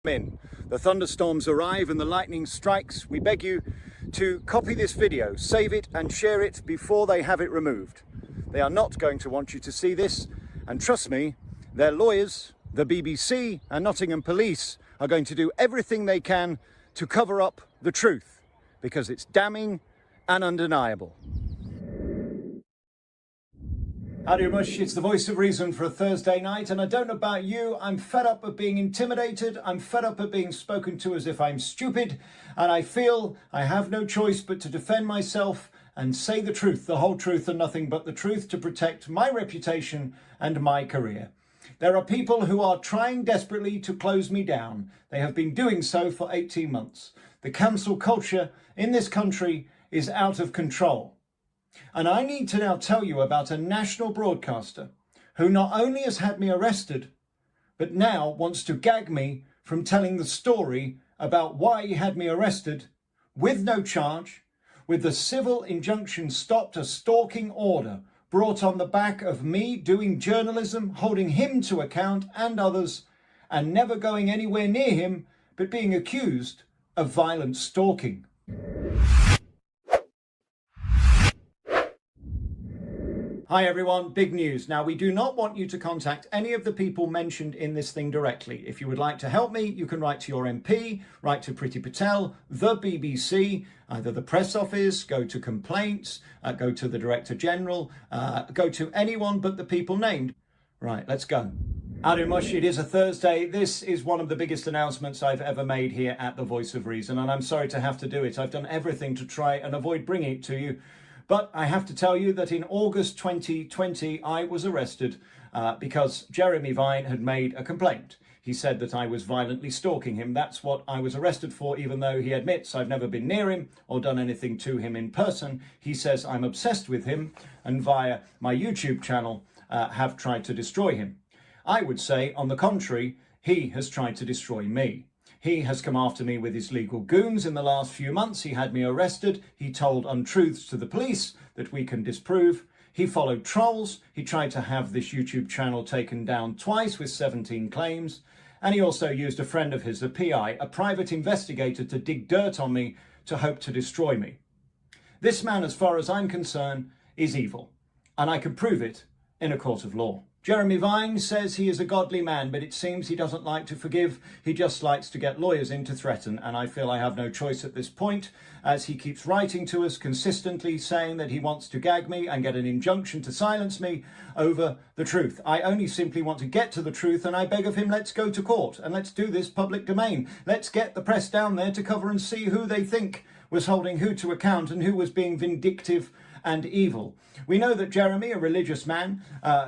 in. The thunderstorms arrive and the lightning strikes. We beg you to copy this video, save it and share it before they have it removed. They are not going to want you to see this, and trust me, their lawyers, the BBC and Nottingham Police are going to do everything they can to cover up the truth, because it's damning and undeniable. Howdy mush, it's the voice of reason for a Thursday night, and I don't know about you, I'm fed up of being intimidated, I'm fed up of being spoken to as if I'm stupid, and I feel I have no choice but to defend myself and say the truth, the whole truth and nothing but the truth, to protect my reputation and my career. There are people who are trying desperately to close me down. They have been doing so for 18 months. The cancel culture in this country is out of control. And I need to now tell you about a national broadcaster who not only has had me arrested, but now wants to gag me from telling the story about why he had me arrested with no charge, with the civil injunction stopped, a stalking order brought on the back of me doing journalism, holding him to account and others, and never going anywhere near him, but being accused of violent stalking. Hi everyone, big news. Now, we do not want you to contact any of the people mentioned in this thing directly. If you would like to help me, you can write to your MP, write to Priti Patel, the BBC, either the press office, go to complaints, go to the Director General, go to anyone but the people named. Right, let's go. Howdy mush, it is a Thursday. This is one of the biggest announcements I've ever made here at The Voice of Reason, and I'm sorry to have to do it. I've done everything to try and avoid bringing it to you. But I have to tell you that in August 2020, I was arrested because Jeremy Vine had made a complaint. He said that I was violently stalking him. That's what I was arrested for, even though he admits I've never been near him or done anything to him in person. He says I'm obsessed with him and via my YouTube channel have tried to destroy him. I would say, on the contrary, he has tried to destroy me. He has come after me with his legal goons in the last few months. He had me arrested. He told untruths to the police that we can disprove. He followed trolls. He tried to have this YouTube channel taken down twice with 17 claims. And he also used a friend of his, a PI, a private investigator, to dig dirt on me to hope to destroy me. This man, as far as I'm concerned, is evil. And I can prove it in a court of law. Jeremy Vine says he is a godly man, but it seems he doesn't like to forgive. He just likes to get lawyers in to threaten, and I feel I have no choice at this point, as he keeps writing to us consistently saying that he wants to gag me and get an injunction to silence me over the truth. I only simply want to get to the truth, and I beg of him, let's go to court and let's do this public domain. Let's get the press down there to cover and see who they think was holding who to account and who was being vindictive and evil. We know that Jeremy, a religious man,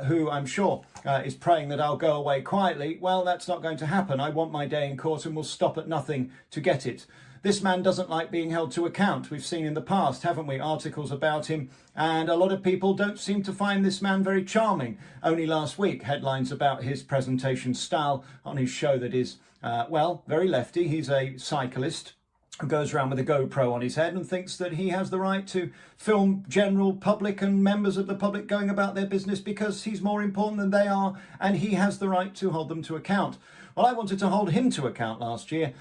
who I'm sure is praying that I'll go away quietly, well, that's not going to happen. I want my day in court and will stop at nothing to get it. This man doesn't like being held to account. We've seen in the past, haven't we, articles about him, and a lot of people don't seem to find this man very charming. Only last week, headlines about his presentation style on his show that is, well, very lefty. He's a cyclist who goes around with a GoPro on his head and thinks that he has the right to film general public and members of the public going about their business because he's more important than they are, and he has the right to hold them to account. Well, I wanted to hold him to account last year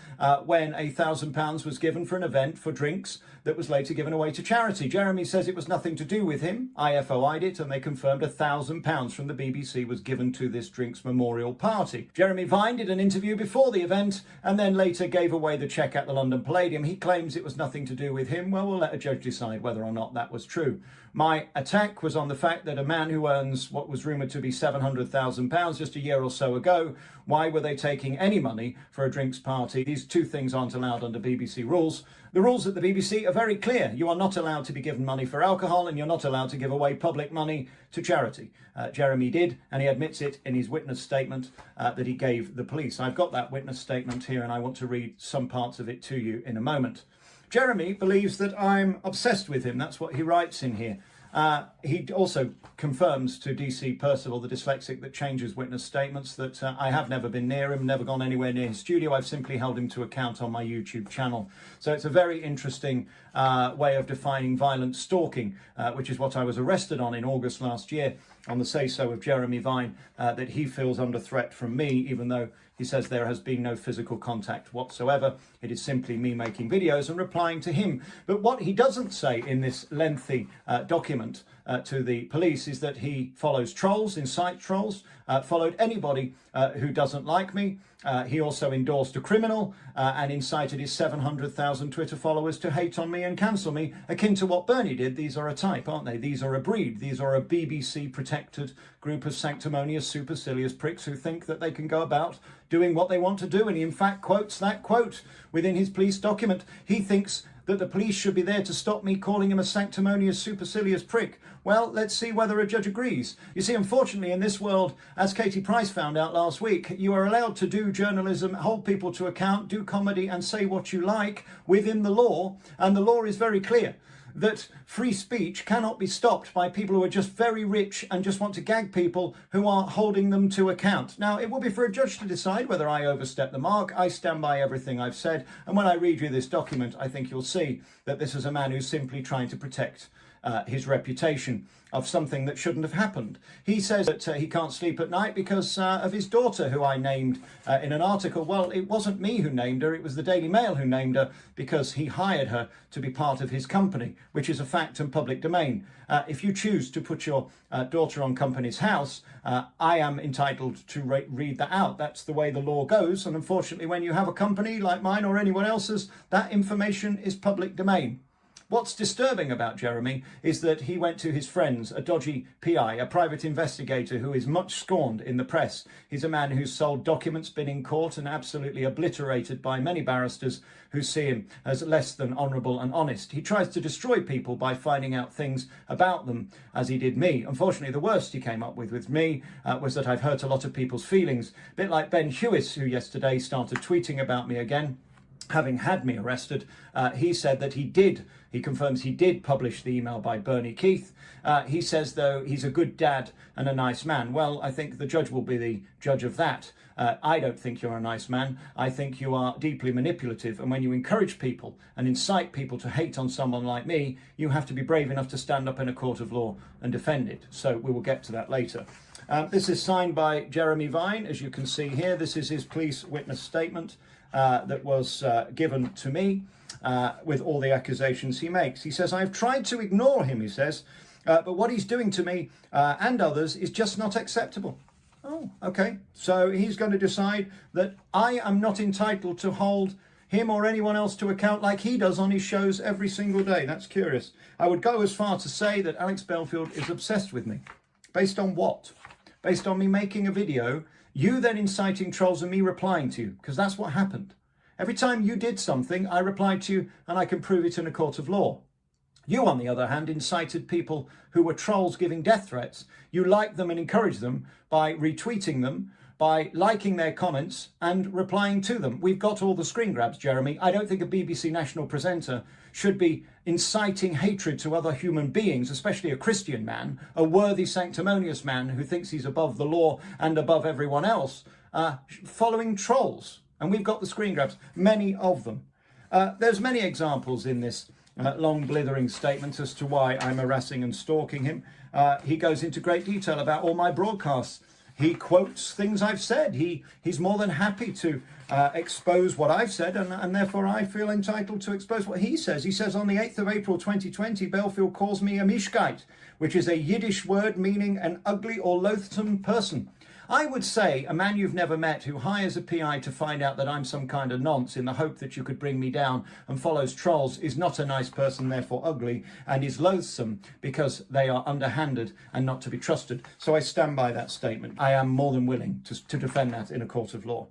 when £1,000 was given for an event for drinks that was later given away to charity. Jeremy says it was nothing to do with him. IFOI'd it, and they confirmed £1,000 from the BBC was given to this drinks memorial party. Jeremy Vine did an interview before the event and then later gave away the cheque at the London Palladium. He claims it was nothing to do with him. Well, we'll let a judge decide whether or not that was true. My attack was on the fact that a man who earns what was rumoured to be £700,000 just a year or so ago, why were they taking any money for a drinks party? These two things aren't allowed under BBC rules. The rules at the BBC are very clear. You are not allowed to be given money for alcohol, and you're not allowed to give away public money to charity. Jeremy did, and he admits it in his witness statement that he gave the police. I've got that witness statement here, and I want to read some parts of it to you in a moment. Jeremy believes that I'm obsessed with him. That's what he writes in here. He also confirms to DC Percival, the dyslexic that changes witness statements, that I have never been near him, never gone anywhere near his studio. I've simply held him to account on my YouTube channel. So it's a very interesting way of defining violent stalking, which is what I was arrested on in August last year on the say-so of Jeremy Vine, that he feels under threat from me, even though He says there has been no physical contact whatsoever. It is simply me making videos and replying to him. But what he doesn't say in this lengthy document to the police is that he follows trolls, incites trolls, followed anybody who doesn't like me. He also endorsed a criminal and incited his 700,000 Twitter followers to hate on me and cancel me, akin to what Bernie did. These are a type, aren't they? These are a breed. These are a BBC-protected group of sanctimonious, supercilious pricks who think that they can go about doing what they want to do. And he, in fact, quotes that quote within his police document. He thinks that the police should be there to stop me calling him a sanctimonious, supercilious prick. Well, let's see whether a judge agrees. You see, unfortunately, in this world, as Katie Price found out last week, you are allowed to do journalism, hold people to account, do comedy and say what you like within the law. And the law is very clear that free speech cannot be stopped by people who are just very rich and just want to gag people who are holding them to account. Now, it will be for a judge to decide whether I overstep the mark. I stand by everything I've said. And when I read you this document, I think you'll see that this is a man who's simply trying to protect his reputation of something that shouldn't have happened. He says that he can't sleep at night because of his daughter, who I named in an article. Well, it wasn't me who named her, it was the Daily Mail who named her because he hired her to be part of his company, which is a fact and public domain. If you choose to put your daughter on company's house, I am entitled to read that out. That's the way the law goes. And unfortunately, when you have a company like mine or anyone else's, that information is public domain. What's disturbing about Jeremy is that he went to his friends, a dodgy PI, a private investigator who is much scorned in the press. He's a man who's sold documents, been in court and absolutely obliterated by many barristers who see him as less than honourable and honest. He tries to destroy people by finding out things about them, as he did me. Unfortunately, the worst he came up with me was that I've hurt a lot of people's feelings. A bit like Ben Hewis, who yesterday started tweeting about me again, having had me arrested. He said that he confirms he did publish the email by Bernie Keith. He says, though, he's a good dad and a nice man. Well, I think the judge will be the judge of that. I don't think you're a nice man. I think you are deeply manipulative. And when you encourage people and incite people to hate on someone like me, you have to be brave enough to stand up in a court of law and defend it. So we will get to that later. This is signed by Jeremy Vine, as you can see here. This is his police witness statement that was given to me with all the accusations he makes. He says, I've tried to ignore him, he says, but what he's doing to me and others is just not acceptable. Oh, okay. So he's going to decide that I am not entitled to hold him or anyone else to account like he does on his shows every single day. That's curious. I would go as far to say that Alex Belfield is obsessed with me. Based on what? Based on me making a video, you then inciting trolls and me replying to you, because that's what happened. Every time you did something, I replied to you and I can prove it in a court of law. You, on the other hand, incited people who were trolls giving death threats. You liked them and encouraged them by retweeting them, by liking their comments and replying to them. We've got all the screen grabs, Jeremy. I don't think a BBC national presenter should be inciting hatred to other human beings, especially a Christian man, a worthy, sanctimonious man who thinks he's above the law and above everyone else, following trolls. And we've got the screen grabs, many of them. There's many examples in this long blithering statement as to why I'm harassing and stalking him. He goes into great detail about all my broadcasts. He quotes things I've said. He's more than happy to expose what I've said, and therefore I feel entitled to expose what he says. He says on the 8th of April 2020, Belfield calls me a mishkite, which is a Yiddish word meaning an ugly or loathsome person. I would say a man you've never met who hires a PI to find out that I'm some kind of nonce in the hope that you could bring me down and follows trolls is not a nice person, therefore ugly, and is loathsome because they are underhanded and not to be trusted. So I stand by that statement. I am more than willing to defend that in a court of law.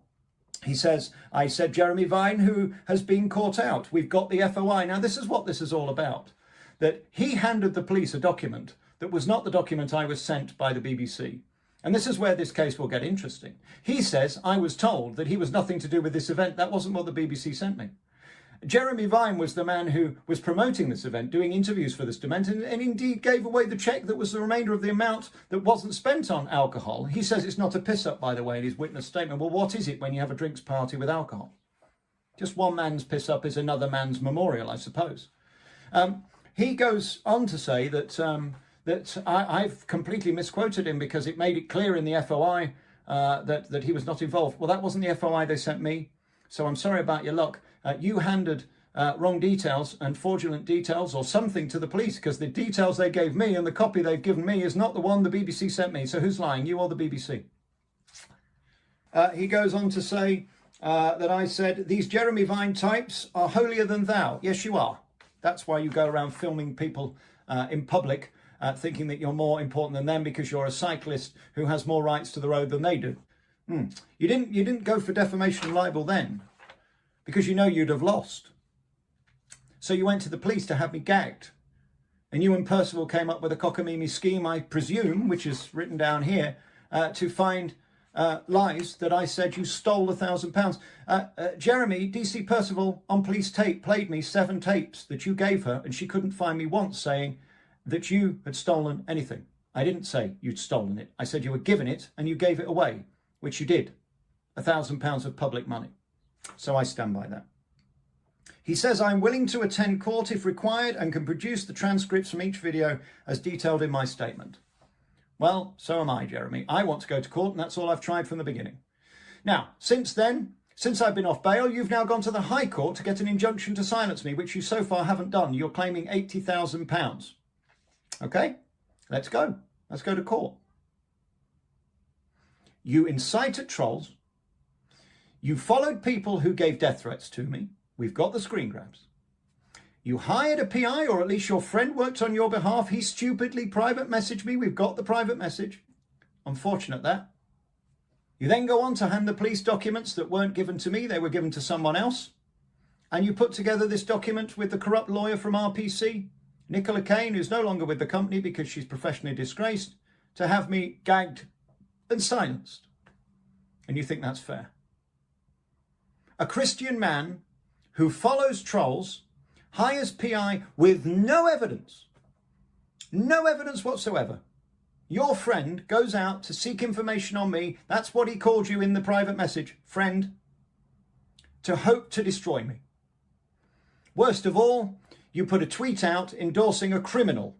He says, I said Jeremy Vine, who has been caught out. We've got the FOI. Now, this is what this is all about. That he handed the police a document that was not the document I was sent by the BBC. And this is where this case will get interesting. He says, I was told that he was nothing to do with this event. That wasn't what the BBC sent me. Jeremy Vine was the man who was promoting this event, doing interviews for this event, and indeed gave away the cheque that was the remainder of the amount that wasn't spent on alcohol. He says it's not a piss-up, by the way, in his witness statement. Well, what is it when you have a drinks party with alcohol? Just one man's piss-up is another man's memorial, I suppose. He goes on to say that I've completely misquoted him because it made it clear in the FOI that he was not involved. Well, that wasn't the FOI they sent me, so I'm sorry about your luck. You handed wrong details and fraudulent details or something to the police, because the details they gave me and the copy they've given me is not the one the BBC sent me. So who's lying, you or the BBC? He goes on to say that I said, these Jeremy Vine types are holier than thou. Yes, you are. That's why you go around filming people in public, thinking that you're more important than them because you're a cyclist who has more rights to the road than they do. You didn't go for defamation and libel then, because you know you'd have lost. So you went to the police to have me gagged. And you and Percival came up with a cockamamie scheme, I presume, which is written down here, to find lies that I said you stole £1,000. Jeremy, DC Percival on police tape played me 7 tapes that you gave her, and she couldn't find me once saying that you had stolen anything. I didn't say you'd stolen it. I said you were given it and you gave it away, which you did. £1,000 of public money. So I stand by that. He says, I'm willing to attend court if required and can produce the transcripts from each video as detailed in my statement. Well, so am I, Jeremy. I want to go to court, and that's all I've tried from the beginning. Now, since then, since I've been off bail, you've now gone to the High Court to get an injunction to silence me, which you so far haven't done. You're claiming £80,000. Okay, let's go. Let's go to court. You incited trolls. You followed people who gave death threats to me. We've got the screen grabs. You hired a PI, or at least your friend worked on your behalf. He stupidly private messaged me. We've got the private message. Unfortunate that. You then go on to hand the police documents that weren't given to me. They were given to someone else. And you put together this document with the corrupt lawyer from RPC, Nicola Kane, who's no longer with the company because she's professionally disgraced, to have me gagged and silenced. And you think that's fair? A Christian man who follows trolls, hires PI with no evidence whatsoever. Your friend goes out to seek information on me. That's what he called you in the private message, friend, to hope to destroy me. Worst of all, you put a tweet out endorsing a criminal